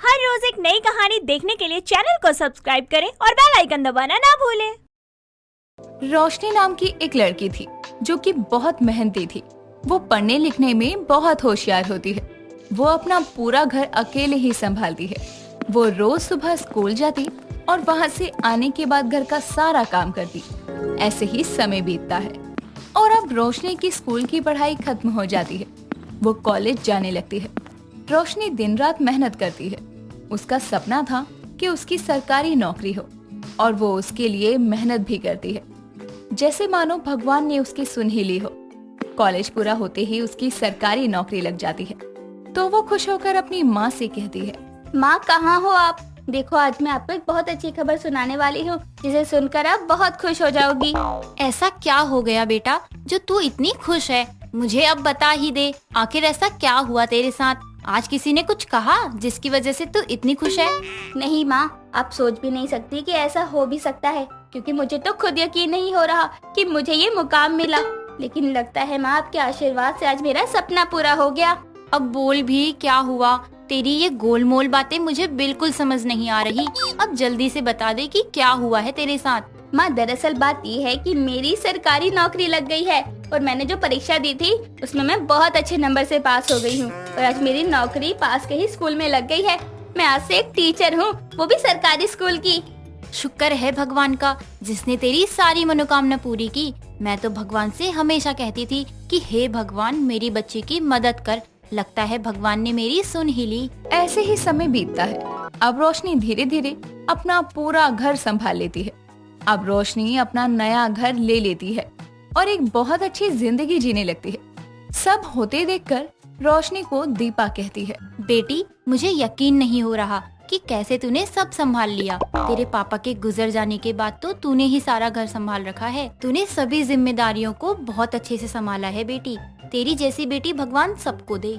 हर रोज एक नई कहानी देखने के लिए चैनल को सब्सक्राइब करें और बेल आइकन दबाना ना भूलें। रोशनी नाम की एक लड़की थी जो कि बहुत मेहनती थी। वो पढ़ने लिखने में बहुत होशियार होती है। वो अपना पूरा घर अकेले ही संभालती है। वो रोज सुबह स्कूल जाती और वहाँ से आने के बाद घर का सारा काम करती। ऐसे ही समय बीतता है और अब रोशनी की स्कूल की पढ़ाई खत्म हो जाती है। वो कॉलेज जाने लगती है। रोशनी दिन रात मेहनत करती है। उसका सपना था कि उसकी सरकारी नौकरी हो और वो उसके लिए मेहनत भी करती है, जैसे मानो भगवान ने उसकी सुन ही ली हो। कॉलेज पूरा होते ही उसकी सरकारी नौकरी लग जाती है तो वो खुश होकर अपनी माँ से कहती है, माँ कहाँ हो आप? देखो आज मैं आपको एक बहुत अच्छी खबर सुनाने वाली हूँ जिसे सुनकर आप बहुत खुश हो जाओगी। ऐसा क्या हो गया बेटा जो तू इतनी खुश है? मुझे अब बता ही दे, आखिर ऐसा क्या हुआ तेरे साथ? आज किसी ने कुछ कहा जिसकी वजह से तू इतनी खुश है? नहीं माँ, आप सोच भी नहीं सकती कि ऐसा हो भी सकता है, क्योंकि मुझे तो खुद यकीन नहीं हो रहा कि मुझे ये मुकाम मिला। लेकिन लगता है माँ आपके आशीर्वाद से आज मेरा सपना पूरा हो गया। अब बोल भी, क्या हुआ? तेरी ये गोलमोल बातें मुझे बिल्कुल समझ नहीं आ रही। अब जल्दी से बता दे कि क्या हुआ है तेरे साथ। माँ दरअसल बात ये है कि मेरी सरकारी नौकरी लग गई है और मैंने जो परीक्षा दी थी उसमें मैं बहुत अच्छे नंबर से पास हो गई हूँ और आज मेरी नौकरी पास के ही स्कूल में लग गई है। मैं आज से एक टीचर हूँ, वो भी सरकारी स्कूल की। शुक्र है भगवान का जिसने तेरी सारी मनोकामना पूरी की। मैं तो भगवान से हमेशा कहती थी कि हे भगवान मेरी बच्ची की मदद कर। लगता है भगवान ने मेरी सुन ही ली। ऐसे ही समय बीतता है। अब रोशनी धीरे धीरे अपना पूरा घर संभाल लेती है। अब रोशनी अपना नया घर ले लेती है और एक बहुत अच्छी जिंदगी जीने लगती है। सब होते देखकर रोशनी को दीपा कहती है, बेटी मुझे यकीन नहीं हो रहा कि कैसे तूने सब संभाल लिया। तेरे पापा के गुजर जाने के बाद तो तूने ही सारा घर संभाल रखा है। तूने सभी जिम्मेदारियों को बहुत अच्छे से संभाला है बेटी। तेरी जैसी बेटी भगवान सबको दे।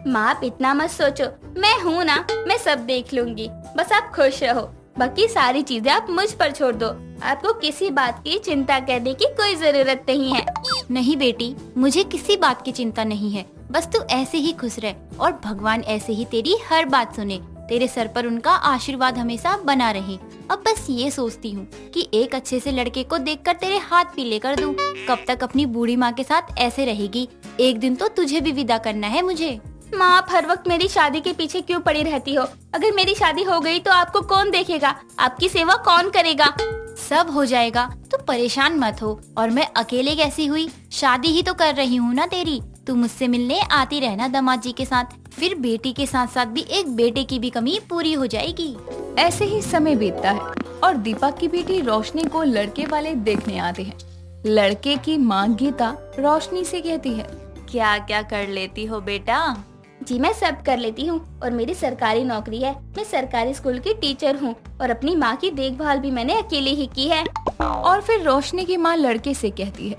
माँ आप इतना मत सोचो, मैं हूँ ना, मैं सब देख लूंगी। बस आप खुश रहो, बाकी सारी चीजें आप मुझ पर छोड़ दो। आपको किसी बात की चिंता करने की कोई जरूरत नहीं है। नहीं बेटी, मुझे किसी बात की चिंता नहीं है। बस तू ऐसे ही खुश रह और भगवान ऐसे ही तेरी हर बात सुने। तेरे सर पर उनका आशीर्वाद हमेशा बना रहे। अब बस ये सोचती हूँ कि एक अच्छे से लड़के को देखकर तेरे हाथ पीले कर दूं। कब तक अपनी बूढ़ी माँ के साथ ऐसे रहेगी? एक दिन तो तुझे भी विदा करना है मुझे। माँ आप हर वक्त मेरी शादी के पीछे क्यों पड़ी रहती हो? अगर मेरी शादी हो गई तो आपको कौन देखेगा? आपकी सेवा कौन करेगा? सब हो जाएगा, तू परेशान मत हो। और मैं अकेले कैसी हुई? शादी ही तो कर रही हूँ ना तेरी। तू मुझसे मिलने आती रहना दामाद जी के साथ। फिर बेटी के साथ साथ भी एक बेटे की भी कमी पूरी हो जाएगी। ऐसे ही समय बीतता है और दीपा की बेटी रोशनी को लड़के वाले देखने आते हैं। लड़के की माँ गीता रोशनी से कहती है, क्या क्या कर लेती हो बेटा? जी मैं सब कर लेती हूँ और मेरी सरकारी नौकरी है। मैं सरकारी स्कूल की टीचर हूँ और अपनी माँ की देखभाल भी मैंने अकेले ही की है। और फिर रोशनी की माँ लड़के से कहती है,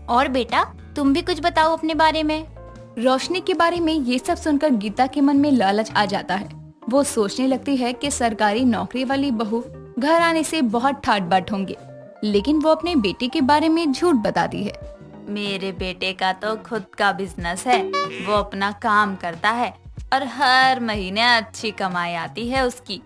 और बेटा तुम भी कुछ बताओ अपने बारे में। रोशनी के बारे में ये सब सुनकर गीता के मन में लालच आ जाता है। वो सोचने लगती है कि सरकारी नौकरी वाली बहू घर आने से बहुत ठाट बाट होंगे, लेकिन वो अपने बेटे के बारे में झूठ बताती है। मेरे बेटे का तो खुद का बिजनेस है, वो अपना काम करता है और हर महीने अच्छी कमाई आती है उसकी।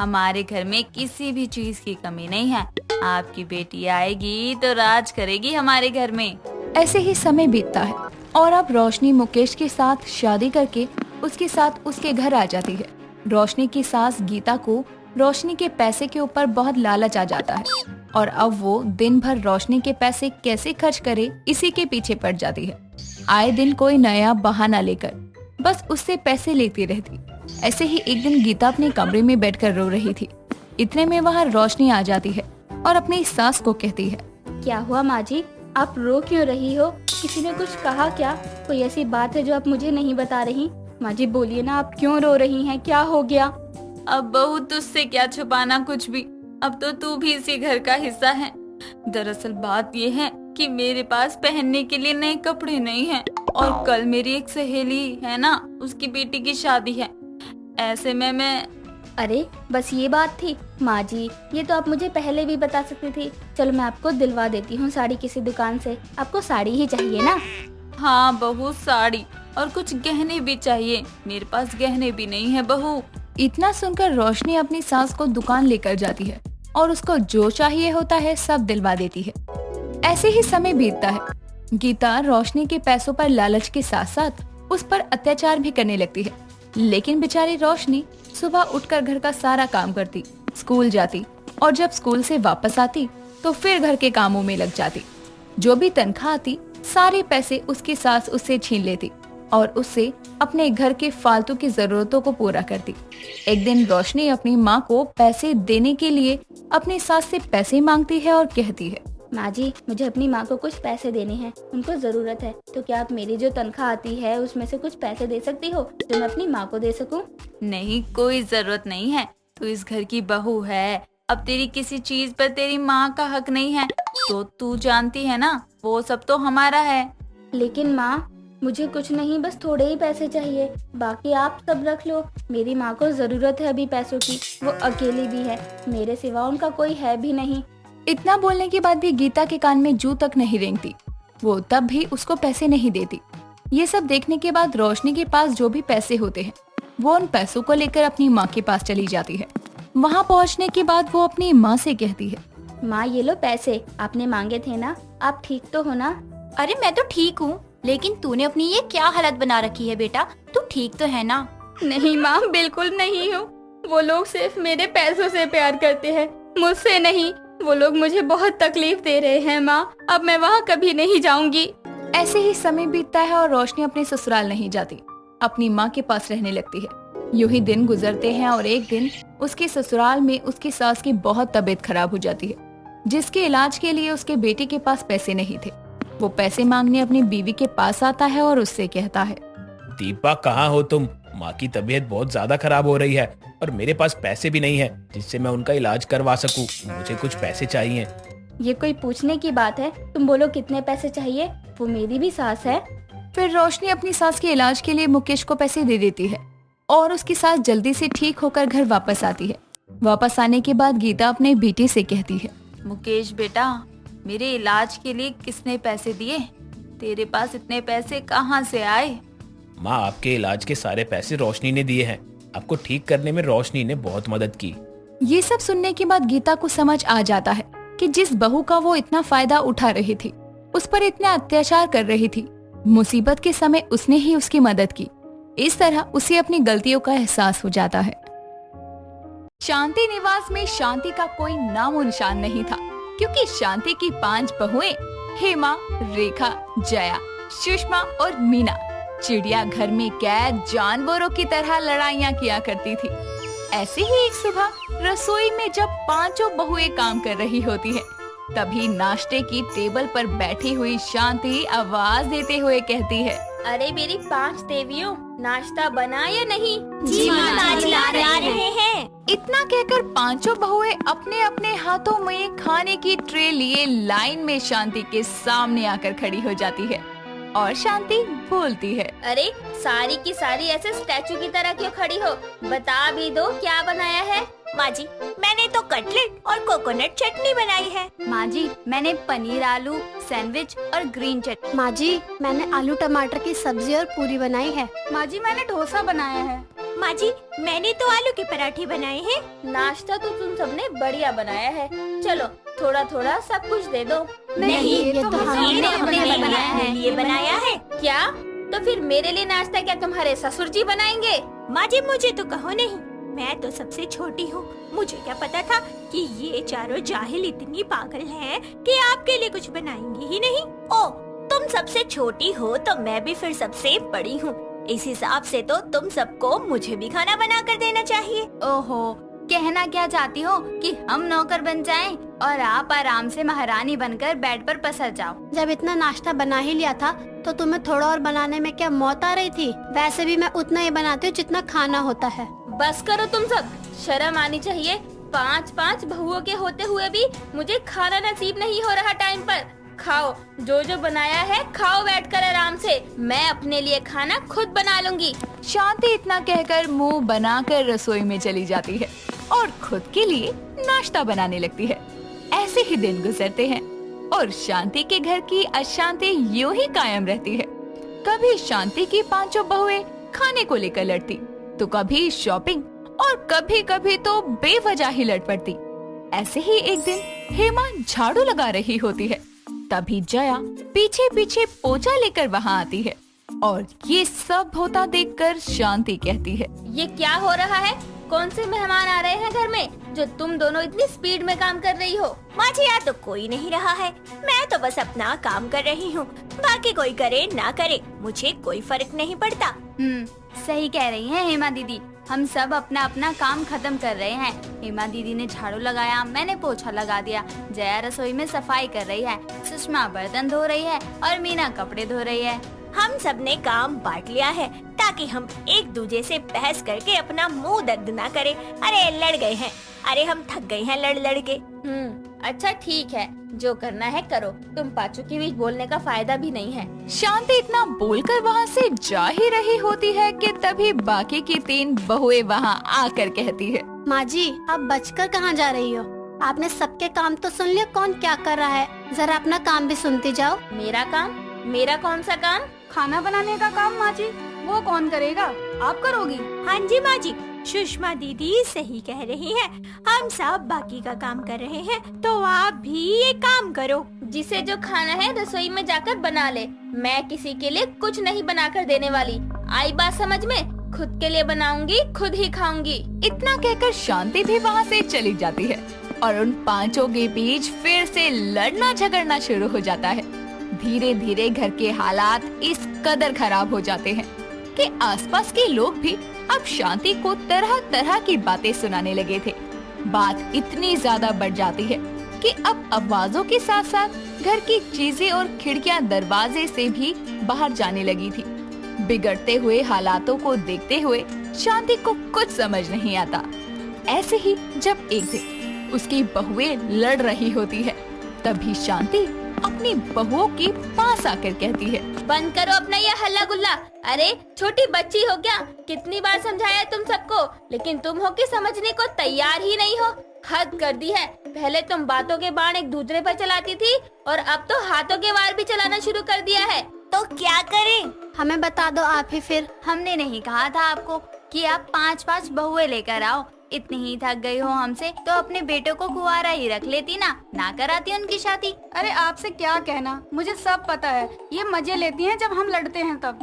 हमारे घर में किसी भी चीज की कमी नहीं है। आपकी बेटी आएगी तो राज करेगी हमारे घर में। ऐसे ही समय बीतता है और अब रोशनी मुकेश के साथ शादी करके उसके साथ उसके घर आ जाती है। रोशनी की सास गीता को रोशनी के पैसे के ऊपर बहुत लालच आ जाता है और अब वो दिन भर रोशनी के पैसे कैसे खर्च करे इसी के पीछे पड़ जाती है। आए दिन कोई नया बहाना लेकर बस उससे पैसे लेती रहती। ऐसे ही एक दिन गीता अपने कमरे में बैठकर रो रही थी। इतने में वहाँ रोशनी आ जाती है और अपनी सास को कहती है, क्या हुआ माँ जी, आप रो क्यों रही हो? किसी ने कुछ कहा क्या? कोई ऐसी बात है जो आप मुझे नहीं बता रही? माँ जी बोलिए ना, आप क्यों रो रही हैं? क्या हो गया? अब बहू तुझसे क्या छुपाना कुछ भी, अब तो तू भी इसी घर का हिस्सा है। दरअसल बात ये है कि मेरे पास पहनने के लिए नए कपड़े नहीं हैं और कल मेरी एक सहेली है ना, उसकी बेटी की शादी है। ऐसे में मैं अरे बस ये बात थी? माँ जी ये तो आप मुझे पहले भी बता सकती थी। चलो मैं आपको दिलवा देती हूँ साड़ी किसी दुकान से। आपको साड़ी ही चाहिए ना? हाँ बहू साड़ी और कुछ गहने भी चाहिए। मेरे पास गहने भी नहीं है बहू। इतना सुनकर रोशनी अपनी सास को दुकान लेकर जाती है और उसको जो चाहिए होता है सब दिलवा देती है। ऐसे ही समय बीतता है। गीता रोशनी के पैसों पर लालच के साथ साथ उस पर अत्याचार भी करने लगती है। लेकिन बेचारी रोशनी सुबह उठकर घर का सारा काम करती, स्कूल जाती और जब स्कूल से वापस आती तो फिर घर के कामों में लग जाती। जो भी तनख्वाह आती सारे पैसे उसकी सास उससे छीन लेती और उससे अपने घर के फालतू की जरूरतों को पूरा करती। एक दिन रोशनी अपनी माँ को पैसे देने के लिए अपनी सास से पैसे मांगती है और कहती है, माँ जी, मुझे अपनी माँ को कुछ पैसे देने हैं, उनको जरूरत है, तो क्या आप मेरी जो तनख्वाह आती है उसमें से कुछ पैसे दे सकती हो जो मैं अपनी माँ को दे सकूं? नहीं, कोई जरूरत नहीं है। तू इस घर की बहू है, अब तेरी किसी चीज पर तेरी माँ का हक नहीं है। तो तू जानती है ना, वो सब तो हमारा है। लेकिन माँ, मुझे कुछ नहीं, बस थोड़े ही पैसे चाहिए, बाकी आप सब रख लो। मेरी माँ को जरूरत है अभी पैसों की, वो अकेली भी है, मेरे सिवा उनका कोई है भी नहीं। इतना बोलने के बाद भी गीता के कान में जू तक नहीं रेंगती। वो तब भी उसको पैसे नहीं देती। ये सब देखने के बाद रोशनी के पास जो भी पैसे होते हैं वो उन पैसों को लेकर अपनी माँ के पास चली जाती है। वहाँ पहुँचने के बाद वो अपनी माँ से कहती है, माँ ये लो पैसे, आपने मांगे थे ना, आप ठीक तो हो ना? अरे मैं तो ठीक हूँ, लेकिन तूने अपनी ये क्या हालत बना रखी है बेटा? तू ठीक तो है ना? नहीं माँ, बिल्कुल नहीं हूँ। वो लोग सिर्फ मेरे पैसों से प्यार करते हैं, मुझसे नहीं। वो लोग मुझे बहुत तकलीफ दे रहे हैं माँ, अब मैं वहाँ कभी नहीं जाऊंगी। ऐसे ही समय बीतता है और रोशनी अपने ससुराल नहीं जाती, अपनी माँ के पास रहने लगती है। यूं ही दिन गुजरते हैं और एक दिन उसके ससुराल में उसकी सास की बहुत तबीयत खराब हो जाती है, जिसके इलाज के लिए उसके बेटे के पास पैसे नहीं थे। वो पैसे मांगने अपनी बीवी के पास आता है और उससे कहता है, दीपा कहाँ हो तुम? माँ की तबीयत बहुत ज्यादा खराब हो रही है और मेरे पास पैसे भी नहीं है जिससे मैं उनका इलाज करवा सकूं। मुझे कुछ पैसे चाहिए। ये कोई पूछने की बात है? तुम बोलो कितने पैसे चाहिए, वो मेरी भी सास है। फिर रोशनी अपनी सास के इलाज के लिए मुकेश को पैसे दे देती है और उसकी सास जल्दी से ठीक होकर घर वापस आती है। वापस आने के बाद गीता अपने बेटे से कहती है, मुकेश बेटा, मेरे इलाज के लिए किसने पैसे दिए? तेरे पास इतने पैसे कहाँ से आए? माँ, आपके इलाज के सारे पैसे रोशनी ने दिए हैं। आपको ठीक करने में रोशनी ने बहुत मदद की। ये सब सुनने के बाद गीता को समझ आ जाता है कि जिस बहू का वो इतना फायदा उठा रही थी, उस पर इतना अत्याचार कर रही थी, मुसीबत के समय उसने ही उसकी मदद की। इस तरह उसे अपनी गलतियों का एहसास हो जाता है। शांति निवास में शांति का कोई नामो निशान नहीं था, क्योंकि शांति की 5 बहुएं हेमा, रेखा, जया, सुषमा और मीना चिड़िया घर में कैद जानवरों की तरह लड़ाइयाँ किया करती थी। ऐसे ही एक सुबह रसोई में जब 5 बहुएं काम कर रही होती है, तभी नाश्ते की टेबल पर बैठी हुई शांति आवाज देते हुए कहती है, अरे मेरी 5 देवियों, नाश्ता बना या नहीं? जी माताजी, ला रहे हैं। इतना कहकर 5 बहुएं अपने अपने हाथों में खाने की ट्रे लिए लाइन में शांति के सामने आकर खड़ी हो जाती है और शांति बोलती है, अरे सारी की सारी ऐसे स्टैचू की तरह क्यों खड़ी हो? बता भी दो क्या बनाया है? माँ जी, मैंने तो कटलेट और कोकोनट चटनी बनाई है। माँ जी, मैंने पनीर आलू सैंडविच और ग्रीन चटनी। माँ जी, मैंने आलू टमाटर की सब्जी और पूरी बनाई है। माँ जी, मैंने डोसा बनाया है। माँ जी, मैंने तो आलू के पराठे बनाए हैं। नाश्ता तो तुम सबने बढ़िया बनाया है। चलो थोड़ा थोड़ा सब कुछ दे दो। नहीं, ये तो हमने अपने लिए बनाया है। क्या? तो फिर मेरे लिए नाश्ता क्या तुम्हारे ससुर जी बनाएंगे? माँ जी, मुझे तो कहो नहीं, मैं तो सबसे छोटी हूँ। मुझे क्या पता था कि ये चारों जाहिल इतनी पागल हैं कि आपके लिए कुछ बनाएंगी ही नहीं। ओ, तुम सबसे छोटी हो तो मैं भी फिर सबसे बड़ी हूँ। इस हिसाब से तो तुम सबको मुझे भी खाना बना कर देना चाहिए। ओहो, कहना क्या चाहती हो कि हम नौकर बन जाएं और आप आराम से महारानी बनकर बेड पर पसर जाओ? जब इतना नाश्ता बना ही लिया था तो तुम्हें थोड़ा और बनाने में क्या मौत आ रही थी? वैसे भी मैं उतना ही बनाती हूँ जितना खाना होता है। बस करो तुम सब, शर्म आनी चाहिए। 5 बहुओं के होते हुए भी मुझे खाना नसीब नहीं हो रहा टाइम पर। खाओ, जो जो बनाया है खाओ बैठकर आराम से। मैं अपने लिए खाना खुद बना लूंगी। शांति इतना कहकर मुंह बनाकर रसोई में चली जाती है और खुद के लिए नाश्ता बनाने लगती है। ऐसे ही दिन गुजरते हैं और शांति के घर की अशांति यूं ही कायम रहती है। कभी शांति की 5 बहुएं खाने को लेकर लड़ती, तो कभी शॉपिंग और कभी कभी तो बेवजह ही लड़ पड़ती। ऐसे ही एक दिन हेमा झाड़ू लगा रही होती है, तभी जया पीछे पीछे पोछा लेकर वहाँ आती है और ये सब होता देखकर शांति कहती है, ये क्या हो रहा है? कौन से मेहमान आ रहे हैं घर में जो तुम दोनों इतनी स्पीड में काम कर रही हो? माँ जी, यहाँ तो कोई नहीं रहा है, मैं तो बस अपना काम कर रही हूँ। बाकी कोई करे ना करे मुझे कोई फर्क नहीं पड़ता। सही कह रही हैं हेमा दीदी, हम सब अपना अपना काम खत्म कर रहे हैं। हेमा दीदी ने झाड़ू लगाया, मैंने पोछा लगा दिया, जया रसोई में सफाई कर रही है, सुषमा बर्तन धो रही है और मीना कपड़े धो रही है। हम सब ने काम बांट लिया है ताकि हम एक दूसरे से बहस करके अपना मुंह दर्द ना करे। अरे लड़ गए हैं, अरे हम थक गए हैं लड़ लड़ के। अच्छा ठीक है, जो करना है करो, तुम पाचू के बीच बोलने का फायदा भी नहीं है। शांति इतना बोलकर वहाँ से जा ही रही होती है कि तभी बाकी की 3 बहुएं वहाँ आकर कहती है, माँ जी, आप बचकर कहाँ जा रही हो? आपने सबके काम तो सुन लिया, कौन क्या कर रहा है, जरा अपना काम भी सुनती जाओ। मेरा काम? मेरा कौन सा काम? खाना बनाने का काम माँ जी, वो कौन करेगा? आप करोगी? हाँ जी माँ जी, सुषमा दीदी सही कह रही हैं। हम सब बाकी का काम कर रहे हैं तो आप भी ये काम करो। जिसे जो खाना है रसोई में जाकर बना ले, मैं किसी के लिए कुछ नहीं बनाकर देने वाली। आई बात समझ में? खुद के लिए बनाऊंगी, खुद ही खाऊंगी। इतना कहकर शांति भी वहाँ से चली जाती है और उन 5 के बीच फिर से लड़ना झगड़ना शुरू हो जाता है। धीरे धीरे घर के हालात इस कदर खराब हो जाते हैं कि आसपास के लोग भी अब शांति को तरह तरह की बातें सुनाने लगे थे। बात इतनी ज्यादा बढ़ जाती है कि अब आवाजों के साथ साथ घर की चीजें और खिड़कियां दरवाजे से भी बाहर जाने लगी थी। बिगड़ते हुए हालातों को देखते हुए शांति को कुछ समझ नहीं आता। ऐसे ही जब एक दिन उसकी बहुएं लड़ रही होती है, तभी शांति अपनी बहुओं के पास आकर कहती है, बंद करो अपना ये हल्ला गुल्ला। अरे छोटी बच्ची हो क्या? कितनी बार समझाया तुम सबको, लेकिन तुम हो कि समझने को तैयार ही नहीं हो। हद कर दी है। पहले तुम बातों के बाण एक दूसरे पर चलाती थी और अब तो हाथों के वार भी चलाना शुरू कर दिया है। तो क्या करें? हमें बता दो आप ही फिर। हमने नहीं कहा था आपको कि आप 5-5 बहुएं लेकर आओ? इतनी ही थक गई हो हमसे तो अपने बेटों को कुंवारा ही रख लेती ना कराती उनकी शादी। अरे आपसे क्या कहना, मुझे सब पता है। ये मजे लेती हैं जब हम लड़ते हैं तब।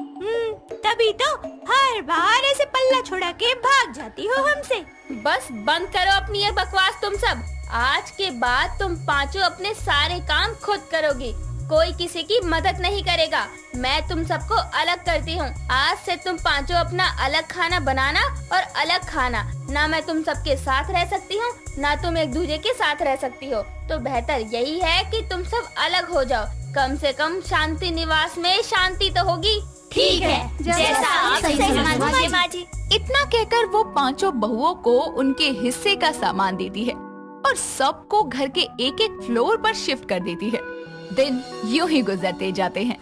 तभी तो हर बार ऐसे पल्ला छुड़ा के भाग जाती हो हमसे। बस बंद करो अपनी ये बकवास तुम सब। आज के बाद तुम 5 अपने सारे काम खुद करोगी, कोई किसी की मदद नहीं करेगा। मैं तुम सबको अलग करती हूँ। आज से तुम 5 अपना अलग खाना बनाना और अलग खाना। ना मैं तुम सबके साथ रह सकती हूँ, ना तुम एक दूसरे के साथ रह सकती हो। तो बेहतर यही है कि तुम सब अलग हो जाओ। कम से कम शांति निवास में शांति तो होगी। ठीक है, जैसा आप सही समझे माँ जी। इतना कहकर वो 5 बहुओं को उनके हिस्से का सामान देती है और सबको घर के एक-एक फ्लोर पर शिफ्ट कर देती है। दिन यूं ही गुजरते जाते हैं।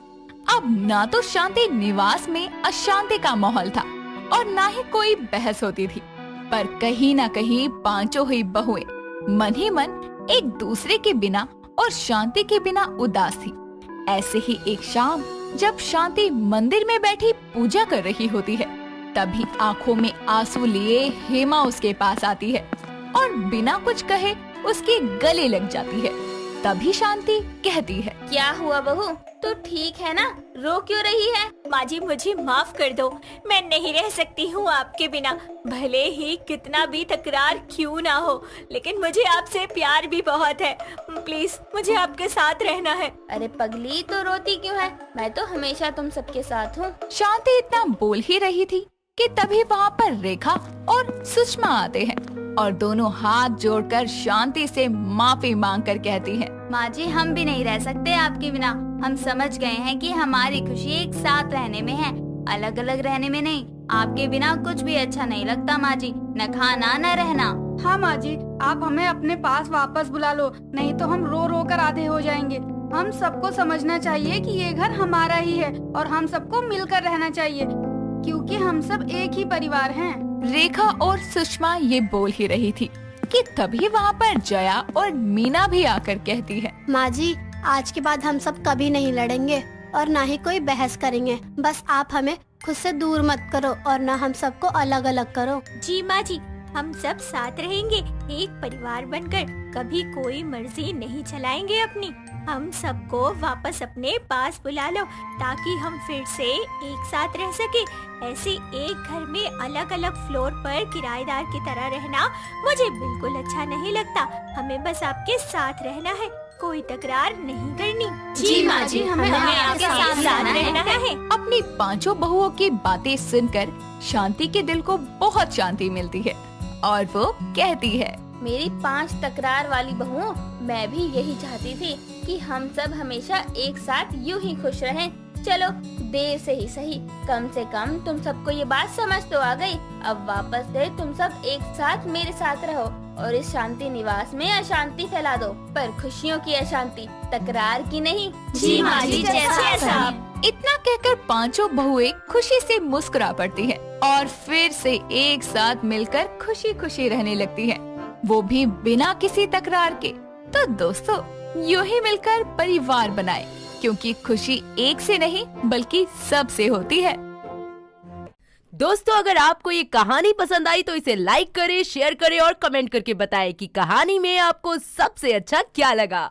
अब ना तो शांति निवास में अशांति का माहौल था और ना ही कोई बहस होती थी, पर कहीं ना कहीं 5 ही बहुएं मन ही मन एक दूसरे के बिना और शांति के बिना उदास थी। ऐसे ही एक शाम जब शांति मंदिर में बैठी पूजा कर रही होती है, तभी आंखों में आंसू लिए हेमा उसके पास आती है और बिना कुछ कहे उसके गले लग जाती है। तभी शांति कहती है, क्या हुआ बहू, तू ठीक है ना? रो क्यों रही है? माँ जी मुझे माफ कर दो, मैं नहीं रह सकती हूँ आपके बिना। भले ही कितना भी तकरार क्यों ना हो, लेकिन मुझे आपसे प्यार भी बहुत है। प्लीज मुझे आपके साथ रहना है। अरे पगली, तो रोती क्यों है? मैं तो हमेशा तुम सबके साथ हूँ। शांति इतना बोल ही रही थी कि तभी वहाँ पर रेखा और सुषमा आते हैं और दोनों हाथ जोड़कर शांति से माफी मांगकर कहती हैं, माँ जी हम भी नहीं रह सकते आपके बिना। हम समझ गए हैं कि हमारी खुशी एक साथ रहने में है, अलग अलग रहने में नहीं। आपके बिना कुछ भी अच्छा नहीं लगता माँ जी, न खाना न रहना। हाँ माँ जी, आप हमें अपने पास वापस बुला लो, नहीं तो हम रो रो कर आधे हो जाएंगे। हम सबको समझना चाहिए कि ये घर हमारा ही है और हम सबको मिलकर रहना चाहिए, क्योंकि हम सब एक ही परिवार हैं। रेखा और सुषमा ये बोल ही रही थी कि तभी वहाँ पर जया और मीना भी आकर कहती है, माँ जी आज के बाद हम सब कभी नहीं लड़ेंगे और ना ही कोई बहस करेंगे। बस आप हमें खुद से दूर मत करो और ना हम सबको अलग अलग करो। जी माँ जी, हम सब साथ रहेंगे, एक परिवार बनकर कभी कोई मर्जी नहीं चलाएंगे अपनी। हम सबको वापस अपने पास बुला लो ताकि हम फिर से एक साथ रह सके। ऐसे एक घर में अलग अलग फ्लोर पर किराएदार की तरह रहना मुझे बिल्कुल अच्छा नहीं लगता। हमें बस आपके साथ रहना है, कोई तकरार नहीं करनी। जी माँ जी, हमें आपके साथ रहना है। अपनी पांचों बहुओं की बातें सुनकर शांति के दिल को बहुत शांति मिलती है और वो कहती है, मेरी 5 तकरार वाली बहुओं, मैं भी यही चाहती थी कि हम सब हमेशा एक साथ यूं ही खुश रहें। चलो देर से ही सही, कम से कम तुम सबको ये बात समझ तो आ गई। अब वापस से तुम सब एक साथ मेरे साथ रहो और इस शांति निवास में अशांति फैला दो, पर खुशियों की अशांति, तकरार की नहीं। जी माँ जी, जैसा इतना कहकर पांचों बहुएं खुशी से मुस्कुरा पड़ती हैं और फिर से एक साथ मिलकर खुशी खुशी रहने लगती हैं, वो भी बिना किसी तकरार के। तो दोस्तों, यूं ही मिलकर परिवार बनाएं, क्योंकि खुशी एक से नहीं बल्कि सब से होती है। दोस्तों, अगर आपको ये कहानी पसंद आई तो इसे लाइक करें, शेयर करें और कमेंट करके बताएं कि कहानी में आपको सबसे अच्छा क्या लगा।